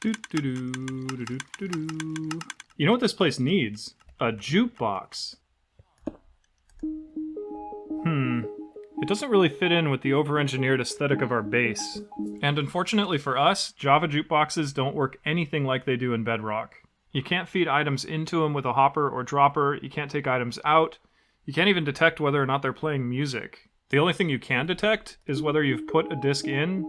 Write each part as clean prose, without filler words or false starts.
Do-do-do, do-do-do-do. You know what this place needs? A jukebox. It doesn't really fit in with the over-engineered aesthetic of our base. And unfortunately for us, Java jukeboxes don't work anything like they do in Bedrock. You can't feed items into them with a hopper or dropper, you can't take items out, you can't even detect whether or not they're playing music. The only thing you can detect is whether you've put a disc in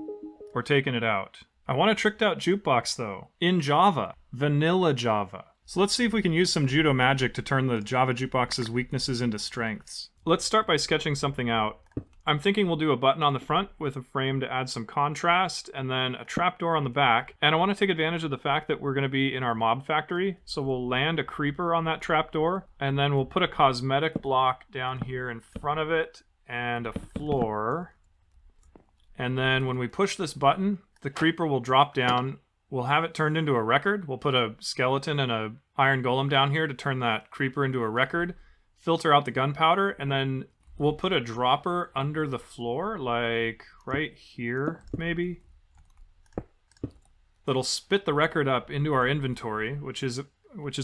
or taken it out. I want a tricked out jukebox though, in Java, vanilla Java. So let's see if we can use some judo magic to turn the Java jukebox's weaknesses into strengths. Let's start by sketching something out. I'm thinking we'll do a button on the front with a frame to add some contrast, and then a trapdoor on the back. And I want to take advantage of the fact that we're going to be in our mob factory, so we'll land a creeper on that trapdoor, and then we'll put a cosmetic block down here in front of it, and a floor. And then when we push this button, the creeper will drop down. We'll have it turned into a record. We'll put a skeleton and a iron golem down here to turn that creeper into a record, filter out the gunpowder, and then we'll put a dropper under the floor, like right here, maybe. That'll spit the record up into our inventory, which is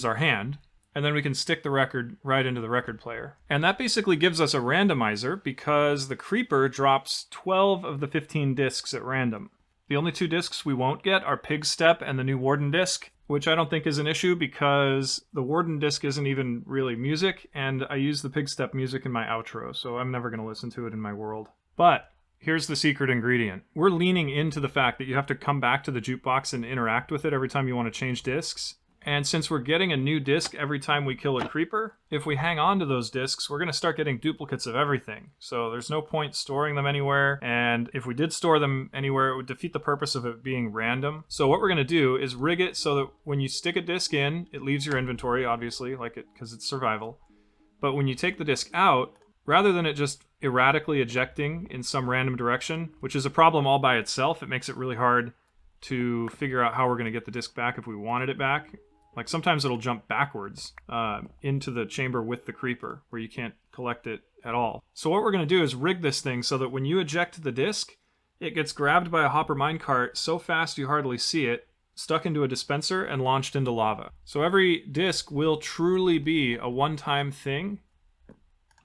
our hand, and then we can stick the record right into the record player. And that basically gives us a randomizer because the creeper drops 12 of the 15 discs at random. The only 2 discs we won't get are Pig Step and the new Warden disc, which I don't think is an issue because the Warden disc isn't even really music, and I use the Pig Step music in my outro, so I'm never going to listen to it in my world. But here's the secret ingredient. We're leaning into the fact that you have to come back to the jukebox and interact with it every time you want to change discs. And since we're getting a new disc every time we kill a creeper, if we hang on to those discs, we're going to start getting duplicates of everything. So there's no point storing them anywhere, and if we did store them anywhere, it would defeat the purpose of it being random. So what we're going to do is rig it so that when you stick a disc in, it leaves your inventory, obviously, because it's survival. But when you take the disc out, rather than it just erratically ejecting in some random direction, which is a problem all by itself, it makes it really hard to figure out how we're going to get the disc back if we wanted it back. Like sometimes it'll jump backwards into the chamber with the creeper where you can't collect it at all. So what we're going to do is rig this thing so that when you eject the disc, it gets grabbed by a hopper minecart so fast you hardly see it, stuck into a dispenser, and launched into lava. So every disc will truly be a one-time thing.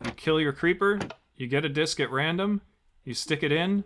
You kill your creeper, you get a disc at random, you stick it in,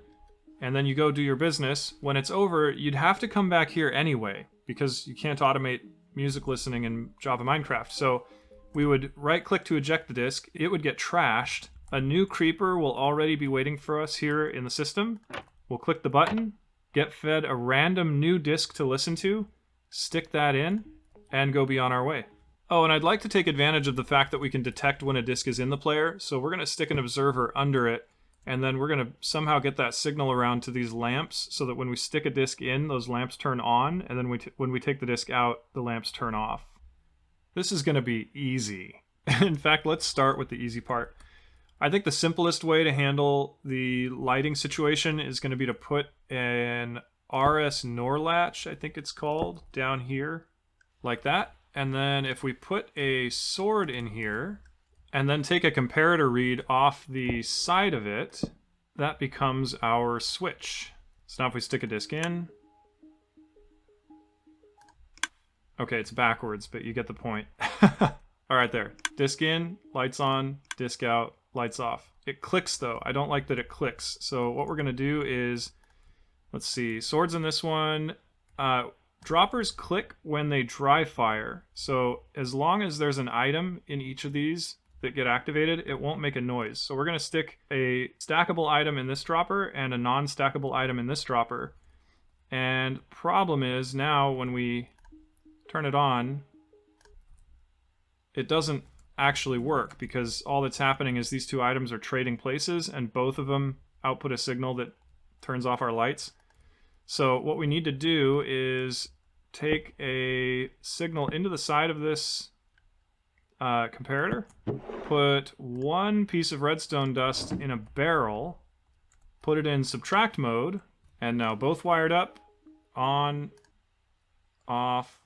and then you go do your business. When it's over, you'd have to come back here anyway because you can't automate music listening in Java Minecraft. So we would right-click to eject the disk, it would get trashed, a new creeper will already be waiting for us here in the system. We'll click the button, get fed a random new disk to listen to, stick that in, and go be on our way. Oh, and I'd like to take advantage of the fact that we can detect when a disk is in the player, so we're going to stick an observer under it, and then we're going to somehow get that signal around to these lamps so that when we stick a disc in, those lamps turn on, and then when we take the disc out, the lamps turn off. This is going to be easy. In fact, let's start with the easy part. I think the simplest way to handle the lighting situation is going to be to put an RS NOR latch, I think it's called, down here, like that. And then if we put a sword in here, and then take a comparator read off the side of it, that becomes our switch. So now if we stick a disc in... Okay, it's backwards, but you get the point. Alright, there. Disc in, lights on, disc out, lights off. It clicks, though. I don't like that it clicks. So what we're going to do is... Let's see. Swords in this one. Droppers click when they dry fire. So as long as there's an item in each of these that get activated, it won't make a noise. So we're going to stick a stackable item in this dropper and a non-stackable item in this dropper. And problem is now when we turn it on, it doesn't actually work because all that's happening is these two items are trading places and both of them output a signal that turns off our lights. So what we need to do is take a signal into the side of this comparator, put one piece of redstone dust in a barrel, put it in subtract mode, and now both wired up, on, off,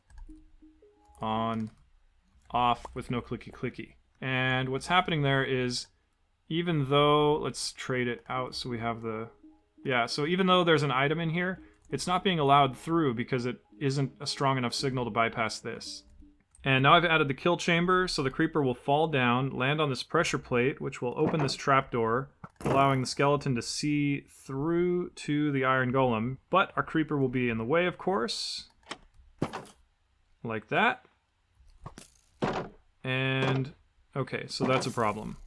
with no clicky clicky. And what's happening there is, even though, let's trade it out so we have the, yeah, so even though there's an item in here, it's not being allowed through because it isn't a strong enough signal to bypass this. And now I've added the kill chamber, so the creeper will fall down, land on this pressure plate, which will open this trapdoor, allowing the skeleton to see through to the iron golem. But our creeper will be in the way, of course. Like that. And, okay, so that's a problem.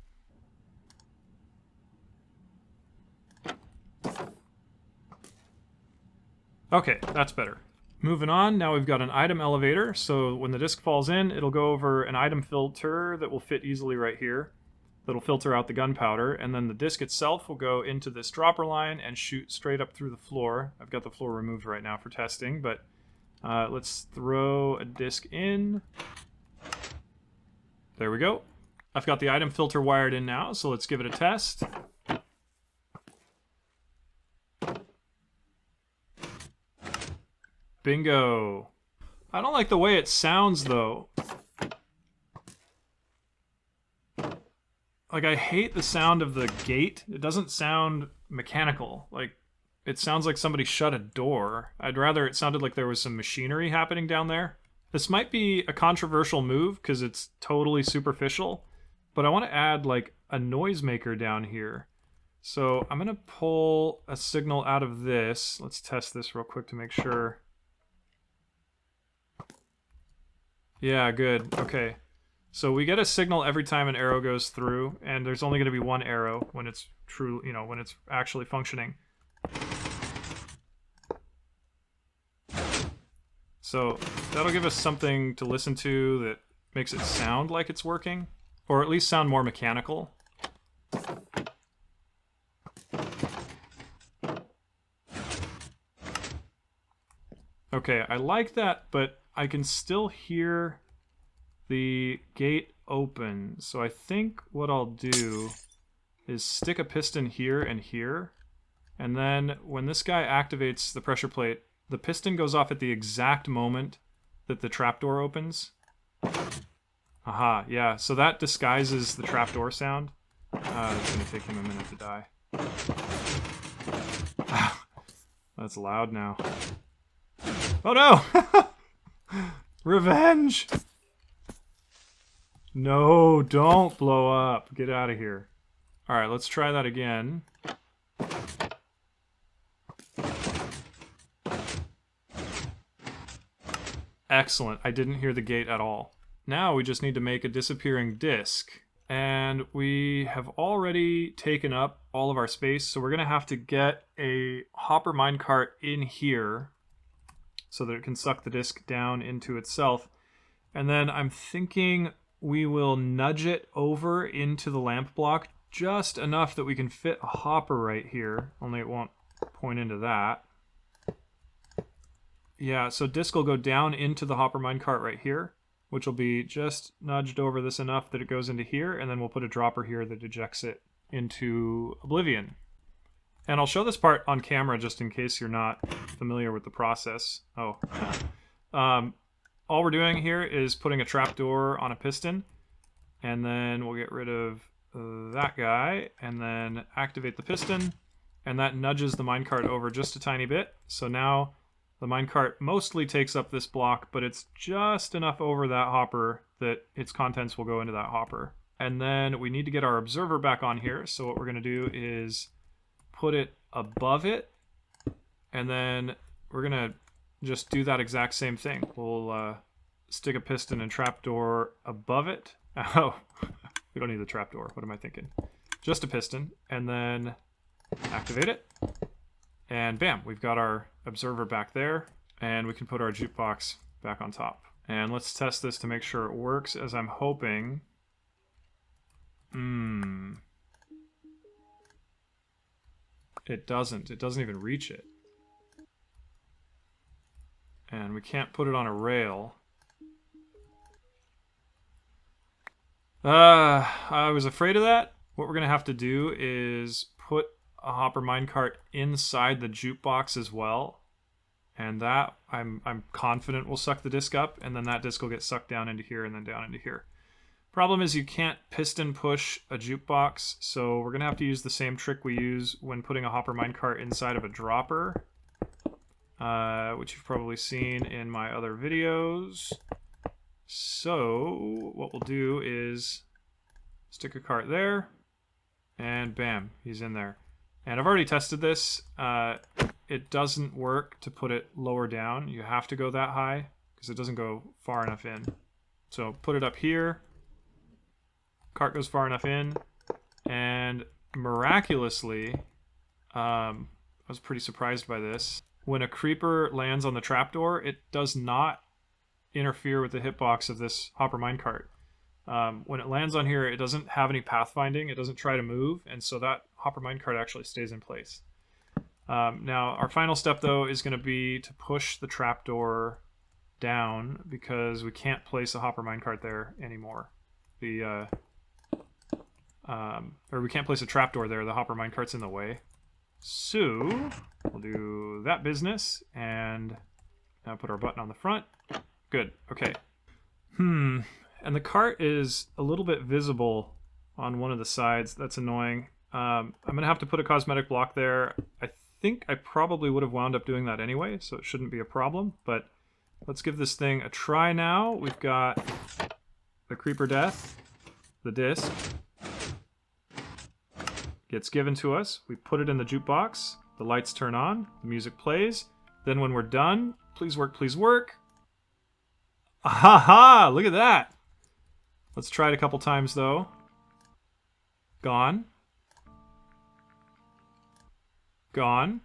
Okay, that's better. Moving on, now we've got an item elevator, so when the disc falls in, it'll go over an item filter that will fit easily right here. That'll filter out the gunpowder, and then the disc itself will go into this dropper line and shoot straight up through the floor. I've got the floor removed right now for testing, but let's throw a disc in. There we go. I've got the item filter wired in now, so let's give it a test. Bingo. I don't like the way it sounds, though. Like, I hate the sound of the gate. It doesn't sound mechanical. Like, it sounds like somebody shut a door. I'd rather it sounded like there was some machinery happening down there. This might be a controversial move because it's totally superficial, but I want to add, like, a noisemaker down here. So I'm going to pull a signal out of this. Let's test this real quick to make sure. Yeah, good. Okay. So we get a signal every time an arrow goes through, and there's only going to be one arrow when it's true, you know, when it's actually functioning. So that'll give us something to listen to that makes it sound like it's working, or at least sound more mechanical. Okay, I like that, but I can still hear the gate open. So I think what I'll do is stick a piston here and here. And then when this guy activates the pressure plate, the piston goes off at the exact moment that the trapdoor opens. Aha, yeah. So that disguises the trapdoor sound. It's going to take him a minute to die. That's loud now. Oh no! Revenge! No, don't blow up. Get out of here. Alright, let's try that again. Excellent. I didn't hear the gate at all. Now we just need to make a disappearing disc. And we have already taken up all of our space, so we're going to have to get a hopper minecart in here so that it can suck the disc down into itself. And then I'm thinking we will nudge it over into the lamp block just enough that we can fit a hopper right here, only it won't point into that. Yeah, so disc will go down into the hopper minecart right here, which will be just nudged over this enough that it goes into here, and then we'll put a dropper here that ejects it into Oblivion. And I'll show this part on camera just in case you're not familiar with the process. Oh. All we're doing here is putting a trapdoor on a piston, and then we'll get rid of that guy, and then activate the piston, and that nudges the minecart over just a tiny bit. So now the minecart mostly takes up this block, but it's just enough over that hopper that its contents will go into that hopper. And then we need to get our observer back on here, so what we're going to do is put it above it, and then we're going to just do that exact same thing. We'll stick a piston and trapdoor above it. Oh, we don't need the trapdoor. What am I thinking? Just a piston, and then activate it. And bam, we've got our observer back there, and we can put our jukebox back on top. And let's test this to make sure it works as I'm hoping. It doesn't. It doesn't even reach it. And we can't put it on a rail. I was afraid of that. What we're going to have to do is put a hopper minecart inside the jukebox as well. And that, I'm confident will suck the disc up, and then that disc will get sucked down into here and then down into here. Problem is you can't piston push a jukebox, so we're going to have to use the same trick we use when putting a hopper minecart inside of a dropper. which you've probably seen in my other videos. So what we'll do is stick a cart there, and bam, he's in there. And I've already tested this. It doesn't work to put it lower down. You have to go that high because it doesn't go far enough in. So put it up here. Cart goes far enough in, and miraculously, I was pretty surprised by this. When a creeper lands on the trapdoor, it does not interfere with the hitbox of this hopper minecart. When it lands on here, it doesn't have any pathfinding. It doesn't try to move, and so that hopper minecart actually stays in place. Now, our final step, though, is going to be to push the trapdoor down because we can't place a hopper minecart there anymore. Or we can't place a trapdoor there. The hopper minecart's in the way. So we'll do that business and now put our button on the front. Good. Okay. And the cart is a little bit visible on one of the sides. That's annoying. I'm going to have to put a cosmetic block there. I think I probably would have wound up doing that anyway, so it shouldn't be a problem. But let's give this thing a try now. We've got the Creeper Death, the disc. Gets given to us. We put it in the jukebox. The lights turn on. The music plays. Then when we're done, please work, please work. Aha! Look at that. Let's try it a couple times, though. Gone. Gone.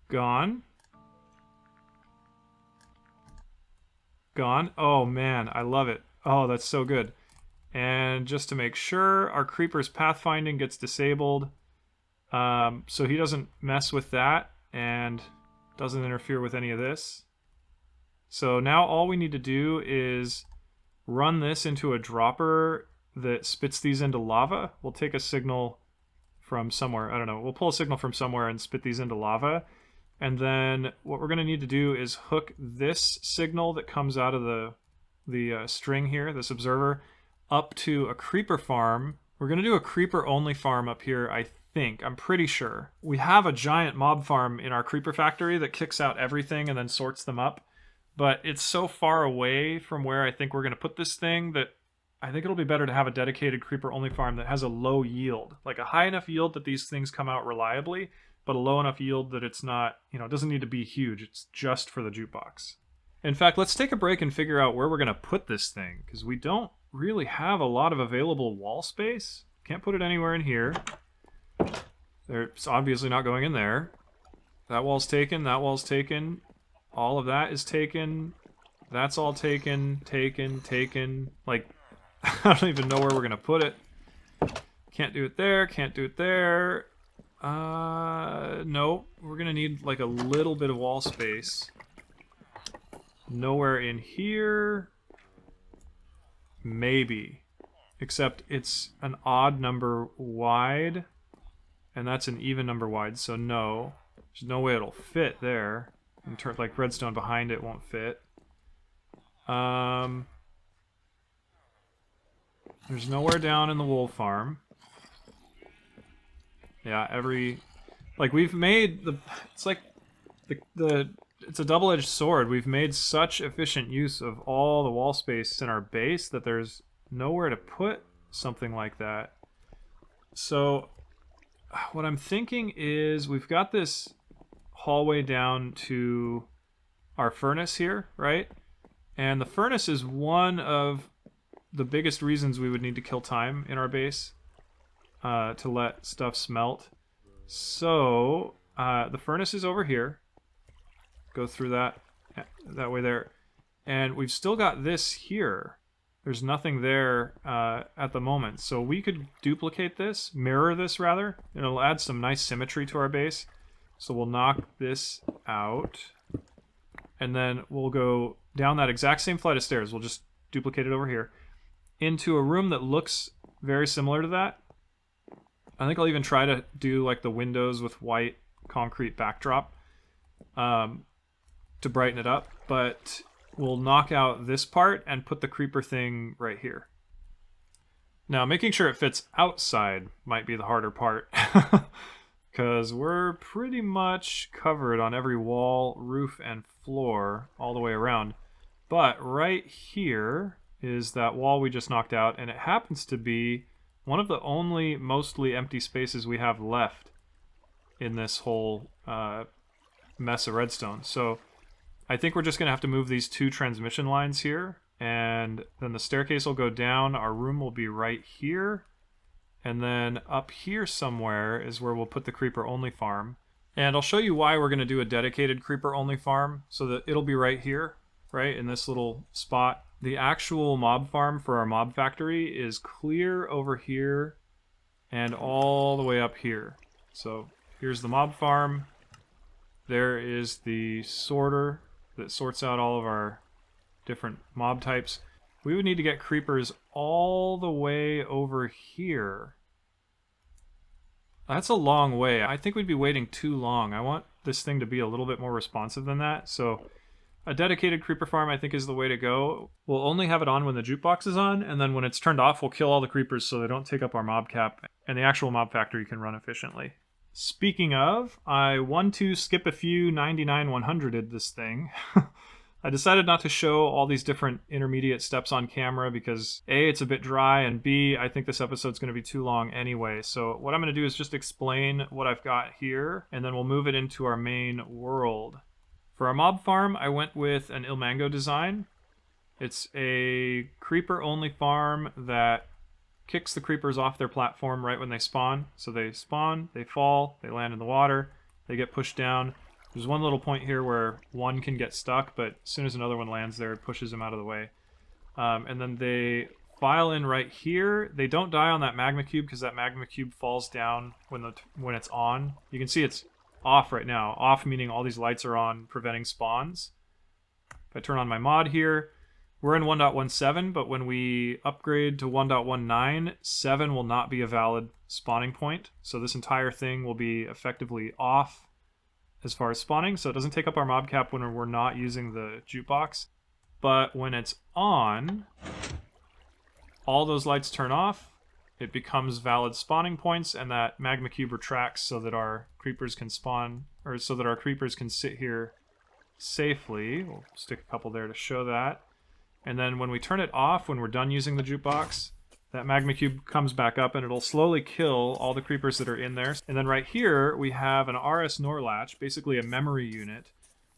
Gone. Gone. Oh, man. I love it. Oh, that's so good. And just to make sure, our creeper's pathfinding gets disabled. So he doesn't mess with that and doesn't interfere with any of this. So now all we need to do is run this into a dropper that spits these into lava. We'll take a signal from somewhere. I don't know. We'll pull a signal from somewhere and spit these into lava. And then what we're going to need to do is hook this signal that comes out of the string here, this observer, up to a creeper farm. We're going to do a creeper-only farm up here, I think. I'm pretty sure. We have a giant mob farm in our creeper factory that kicks out everything and then sorts them up. But it's so far away from where I think we're going to put this thing that I think it'll be better to have a dedicated creeper-only farm that has a low yield. Like a high enough yield that these things come out reliably, but a low enough yield that it's not, it doesn't need to be huge. It's just for the jukebox. In fact, let's take a break and figure out where we're going to put this thing, because we don't really have a lot of available wall space. Can't put it anywhere in here. It's obviously not going in there. That wall's taken, that wall's taken. All of that is taken. That's all taken, taken. Like, I don't even know where we're going to put it. Can't do it there, can't do it there. No, we're going to need like a little bit of wall space. Nowhere in here. Maybe. Except it's an odd number wide. And that's an even number wide, so no. There's no way it'll fit there. Like redstone behind it won't fit. There's nowhere down in the wool farm. Yeah, we've made it's like it's a double-edged sword. We've made such efficient use of all the wall space in our base that there's nowhere to put something like that. So what I'm thinking is we've got this hallway down to our furnace here, right? And the furnace is one of the biggest reasons we would need to kill time in our base to let stuff smelt. So the furnace is over here. Go through that way there. And we've still got this here. There's nothing there at the moment. So we could duplicate this, mirror this rather. It'll add some nice symmetry to our base. So we'll knock this out. And then we'll go down that exact same flight of stairs. We'll just duplicate it over here. Into a room that looks very similar to that. I think I'll even try to do like the windows with white concrete backdrop to brighten it up. But we'll knock out this part and put the creeper thing right here. Now, making sure it fits outside might be the harder part. because we're pretty much covered on every wall, roof, and floor all the way around. But right here is that wall we just knocked out, and it happens to be one of the only mostly empty spaces we have left in this whole mess of redstone. So I think we're just going to have to move these 2 transmission lines here, and then the staircase will go down. Our room will be right here, and then up here somewhere is where we'll put the creeper-only farm. And I'll show you why we're going to do a dedicated creeper-only farm, so that it'll be right here, right in this little spot. The actual mob farm for our mob factory is clear over here and all the way up here. So here's the mob farm. There is the sorter that sorts out all of our different mob types. We would need to get creepers all the way over here. That's a long way. I think we'd be waiting too long. I want this thing to be a little bit more responsive than that. So a dedicated creeper farm, I think, is the way to go. We'll only have it on when the jukebox is on, and then when it's turned off, we'll kill all the creepers so they don't take up our mob cap, and the actual mob factory can run efficiently. Speaking of, I 1-2 skip a few 99-100'd this thing. I decided not to show all these different intermediate steps on camera because A, it's a bit dry, and B, I think this episode's going to be too long anyway. So what I'm going to do is just explain what I've got here, and then we'll move it into our main world. For our mob farm, I went with an Ilmango design. It's a creeper-only farm that kicks the creepers off their platform right when they spawn. So they spawn, they fall, they land in the water, they get pushed down. There's one little point here where one can get stuck, but as soon as another one lands there, it pushes them out of the way. And then they file in right here. They don't die on that magma cube because that magma cube falls down when it's on. You can see it's off right now. Off meaning all these lights are on, preventing spawns. If I turn on my mod here, we're in 1.17, but when we upgrade to 1.19, 7 will not be a valid spawning point. So this entire thing will be effectively off as far as spawning, so it doesn't take up our mob cap when we're not using the jukebox. But when it's on, all those lights turn off, it becomes valid spawning points, and that magma cube retracts so that our creepers can spawn, or so that our creepers can sit here safely. We'll stick a couple there to show that. And then when we turn it off, when we're done using the jukebox, that magma cube comes back up and it'll slowly kill all the creepers that are in there. And then right here, we have an RS NOR latch, basically a memory unit.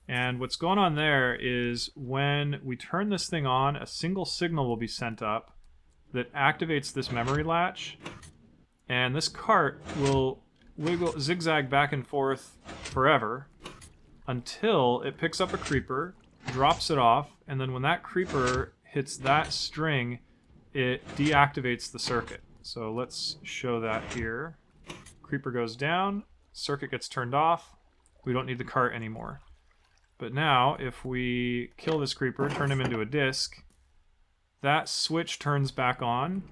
And what's going on there is when we turn this thing on, a single signal will be sent up that activates this memory latch. And this cart will zigzag back and forth forever until it picks up a creeper, drops it off, and then when that creeper hits that string, it deactivates the circuit. So let's show that here. Creeper goes down, circuit gets turned off, we don't need the cart anymore. But now, if we kill this creeper, turn him into a disc, that switch turns back on,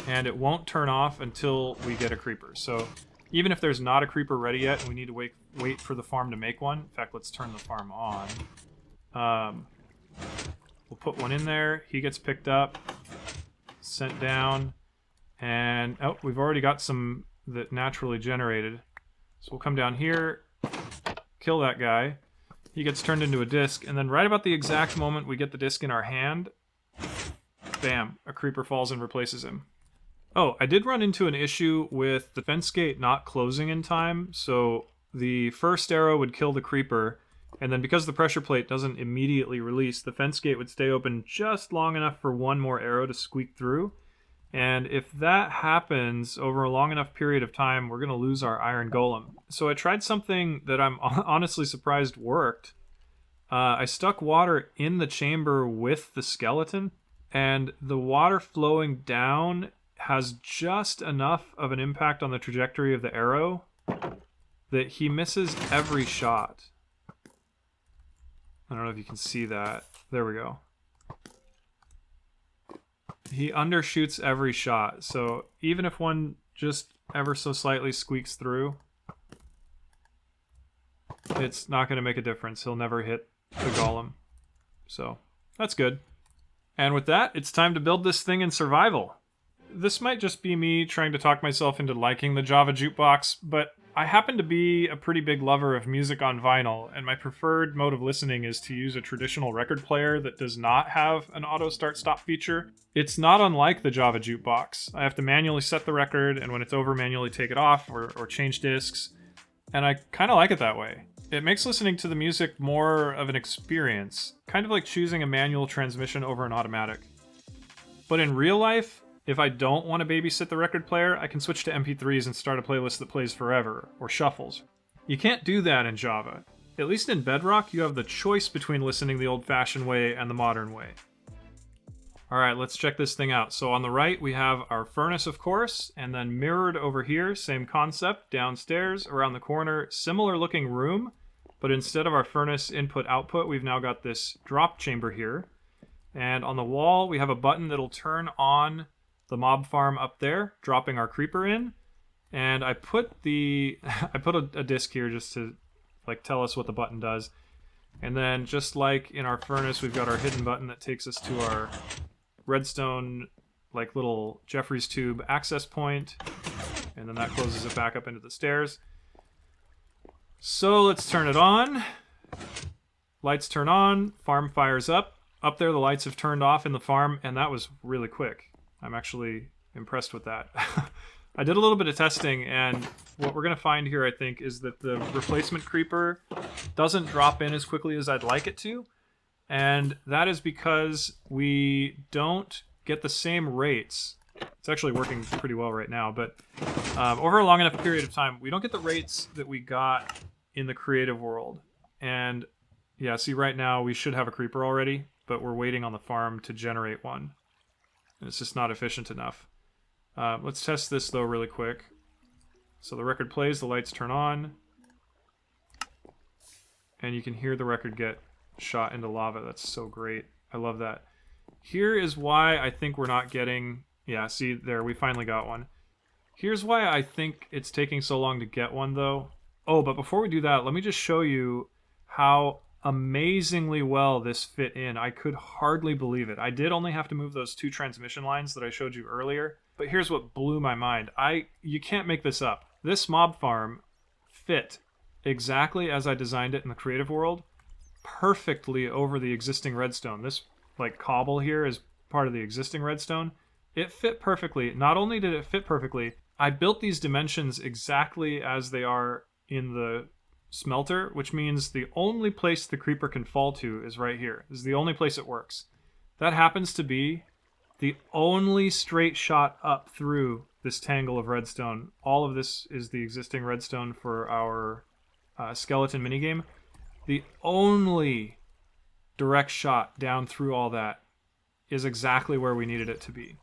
and it won't turn off until we get a creeper. So even if there's not a creeper ready yet, and we need to wait for the farm to make one, in fact, let's turn the farm on. We'll put one in there, he gets picked up, sent down, and oh, we've already got some that naturally generated. So we'll come down here, kill that guy, he gets turned into a disc, and then right about the exact moment we get the disc in our hand, bam, a creeper falls and replaces him. Oh, I did run into an issue with the fence gate not closing in time, so the first arrow would kill the creeper, and then because the pressure plate doesn't immediately release, the fence gate would stay open just long enough for one more arrow to squeak through. And if that happens over a long enough period of time, we're going to lose our iron golem. So I tried something that I'm honestly surprised worked. I stuck water in the chamber with the skeleton, and the water flowing down has just enough of an impact on the trajectory of the arrow that he misses every shot. I don't know if you can see that. There we go. He undershoots every shot, so even if one just ever so slightly squeaks through, it's not going to make a difference. He'll never hit the golem. So, that's good. And with that, it's time to build this thing in survival. This might just be me trying to talk myself into liking the Java Jukebox, but I happen to be a pretty big lover of music on vinyl, and my preferred mode of listening is to use a traditional record player that does not have an auto start-stop feature. It's not unlike the Java Jukebox. I have to manually set the record, and when it's over, manually take it off or change discs, and I kind of like it that way. It makes listening to the music more of an experience, kind of like choosing a manual transmission over an automatic. But in real life, if I don't want to babysit the record player, I can switch to MP3s and start a playlist that plays forever, or shuffles. You can't do that in Java. At least in Bedrock, you have the choice between listening the old-fashioned way and the modern way. Alright, let's check this thing out. So on the right, we have our furnace, of course, and then mirrored over here, same concept, downstairs, around the corner, similar looking room, but instead of our furnace input-output, we've now got this drop chamber here. And on the wall, we have a button that'll turn on the mob farm up there, dropping our creeper in. And I put a disc here just to like tell us what the button does. And then just like in our furnace, we've got our hidden button that takes us to our redstone, like little Jeffrey's tube access point. And then that closes it back up into the stairs. So let's turn it on. Lights turn on, farm fires up. Up there, the lights have turned off in the farm, and that was really quick. I'm actually impressed with that. I did a little bit of testing, and what we're going to find here, I think, is that the replacement creeper doesn't drop in as quickly as I'd like it to, and that is because we don't get the same rates. It's actually working pretty well right now, but over a long enough period of time, we don't get the rates that we got in the creative world. And yeah, see, right now we should have a creeper already, but we're waiting on the farm to generate one. It's just not efficient enough. Let's test this, though, really quick. So the record plays, the lights turn on, and you can hear the record get shot into lava. That's so great. I love that. Here is why I think we're not getting... Yeah, see, there, we finally got one. Here's why I think it's taking so long to get one, though. Oh, but before we do that, let me just show you how amazingly well this fit in. I could hardly believe it. I did only have to move those 2 transmission lines that I showed you earlier, but here's what blew my mind. You can't make this up. This mob farm fit exactly as I designed it in the creative world, perfectly over the existing redstone. This like cobble here is part of the existing redstone. It fit perfectly. Not only did it fit perfectly, I built these dimensions exactly as they are in the smelter, which means the only place the creeper can fall to is right here. This is the only place it works. That happens to be the only straight shot up through this tangle of redstone. All of this is the existing redstone for our skeleton minigame. The only direct shot down through all that is exactly where we needed it to be.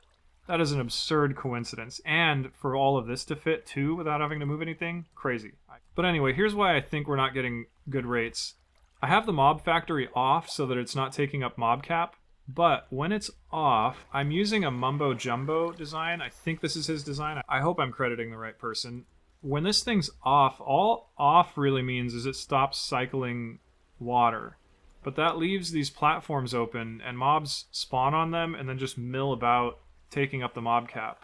That is an absurd coincidence. And for all of this to fit too without having to move anything, crazy. But anyway, here's why I think we're not getting good rates. I have the mob factory off so that it's not taking up mob cap, but when it's off, I'm using a Mumbo Jumbo design. I think this is his design. I hope I'm crediting the right person. When this thing's off, all off really means is it stops cycling water. But that leaves these platforms open and mobs spawn on them and then just mill about, taking up the mob cap.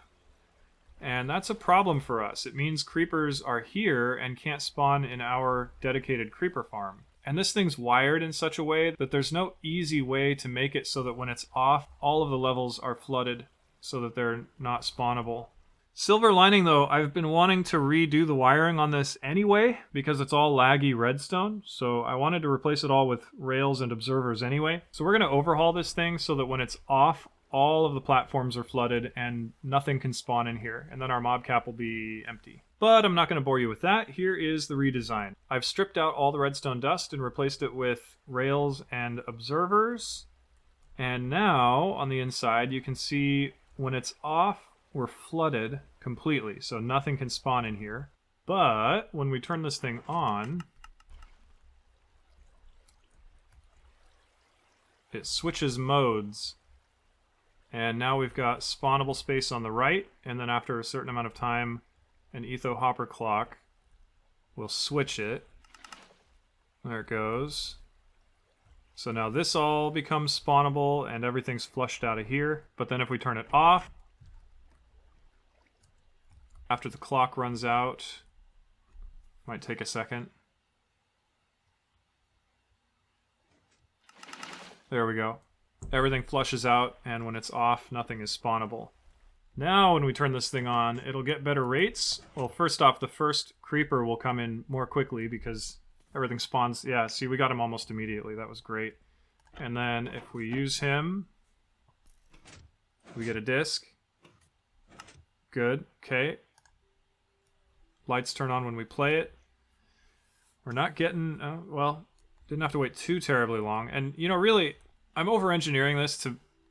And that's a problem for us. It means creepers are here and can't spawn in our dedicated creeper farm. And this thing's wired in such a way that there's no easy way to make it so that when it's off, all of the levels are flooded so that they're not spawnable. Silver lining, though, I've been wanting to redo the wiring on this anyway because it's all laggy redstone. So I wanted to replace it all with rails and observers anyway. So we're going to overhaul this thing so that when it's off, all of the platforms are flooded and nothing can spawn in here, and then our mob cap will be empty. But I'm not going to bore you with that. Here is the redesign. I've stripped out all the redstone dust and replaced it with rails and observers. And now, on the inside, you can see when it's off, we're flooded completely, so nothing can spawn in here. But when we turn this thing on, it switches modes. And now we've got spawnable space on the right, and then after a certain amount of time, an etho hopper clock will switch it. There it goes. So now this all becomes spawnable, and everything's flushed out of here. But then if we turn it off, after the clock runs out. Might take a second. There we go. Everything flushes out, and when it's off, nothing is spawnable. Now, when we turn this thing on, it'll get better rates. Well, first off, the first creeper will come in more quickly because everything spawns. Yeah, see, we got him almost immediately. That was great. And then if we use him, we get a disc. Good. Okay. Lights turn on when we play it. We're not getting... well, didn't have to wait too terribly long. And, you know, really, I'm over-engineering this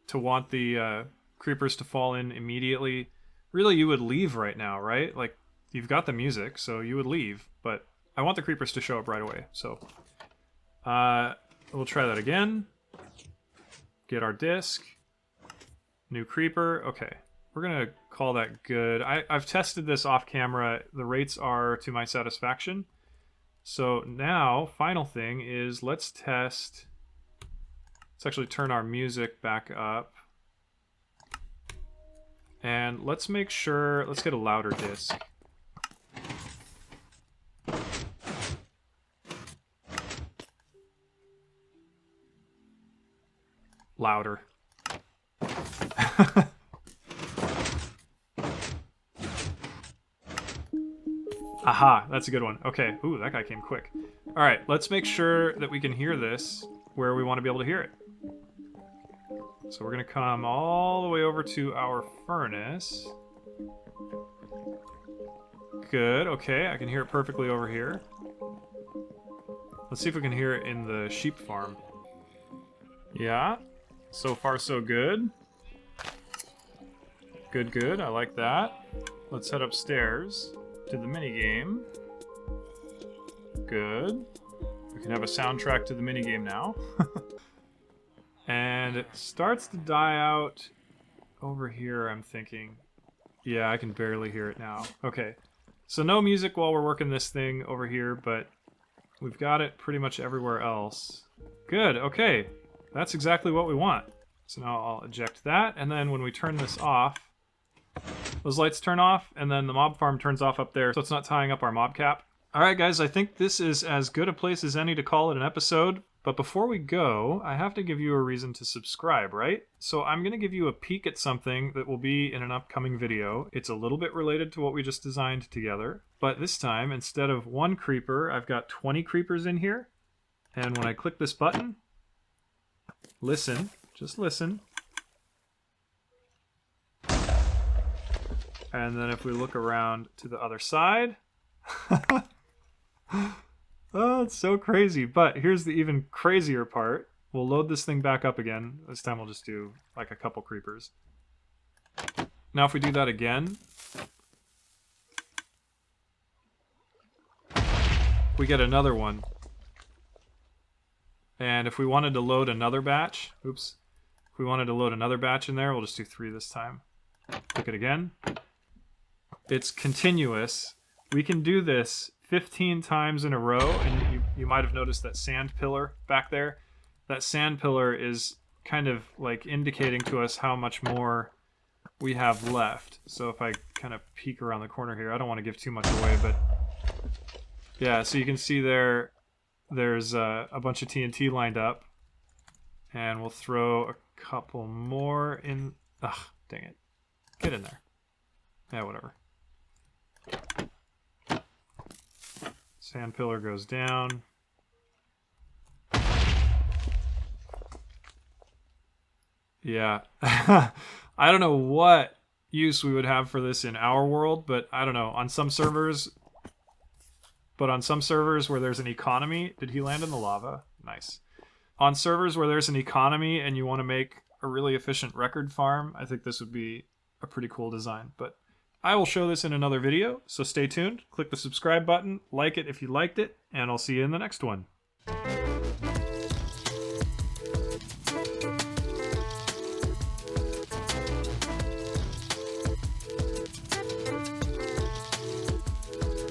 to want the creepers to fall in immediately. Really, you would leave right now, right? Like, you've got the music, so you would leave. But I want the creepers to show up right away. So, we'll try that again. Get our disc. New creeper. Okay. We're going to call that good. I've tested this off camera. The rates are to my satisfaction. So now, final thing is let's test. Let's actually turn our music back up. And let's make sure, let's get a louder disc. Louder. Aha, that's a good one. Okay, ooh, that guy came quick. All right, let's make sure that we can hear this where we want to be able to hear it. So we're gonna come all the way over to our furnace. Good, okay, I can hear it perfectly over here. Let's see if we can hear it in the sheep farm. Yeah, so far so good. Good, good, I like that. Let's head upstairs to the minigame. Good. We can have a soundtrack to the minigame now. And it starts to die out over here, I'm thinking. Yeah, I can barely hear it now. Okay. So no music while we're working this thing over here, but we've got it pretty much everywhere else. Good, okay. That's exactly what we want. So now I'll eject that, and then when we turn this off, those lights turn off, and then the mob farm turns off up there, so it's not tying up our mob cap. Alright guys, I think this is as good a place as any to call it an episode, but before we go, I have to give you a reason to subscribe, right? So I'm going to give you a peek at something that will be in an upcoming video. It's a little bit related to what we just designed together, but this time, instead of one creeper, I've got 20 creepers in here, and when I click this button, listen, just listen. And then if we look around to the other side... Oh, it's so crazy. But here's the even crazier part. We'll load this thing back up again. This time we'll just do like a couple creepers. Now if we do that again... we get another one. And if we wanted to load another batch... oops. If we wanted to load another batch in there, we'll just do 3 this time. Click it again. It's continuous. We can do this 15 times in a row, and you might have noticed that sand pillar back there. That sand pillar is kind of like indicating to us how much more we have left. So if I kind of peek around the corner here, I don't want to give too much away, but yeah, so you can see there's a bunch of TNT lined up, and we'll throw a couple more in. Ugh, dang it. Get in there. Yeah, whatever. Sand pillar goes down. Yeah. I don't know what use we would have for this in our world, but I don't know. On some servers... but on some servers where there's an economy... did he land in the lava? Nice. On servers where there's an economy and you want to make a really efficient record farm, I think this would be a pretty cool design. But I will show this in another video, so stay tuned. Click the subscribe button, like it if you liked it, and I'll see you in the next one.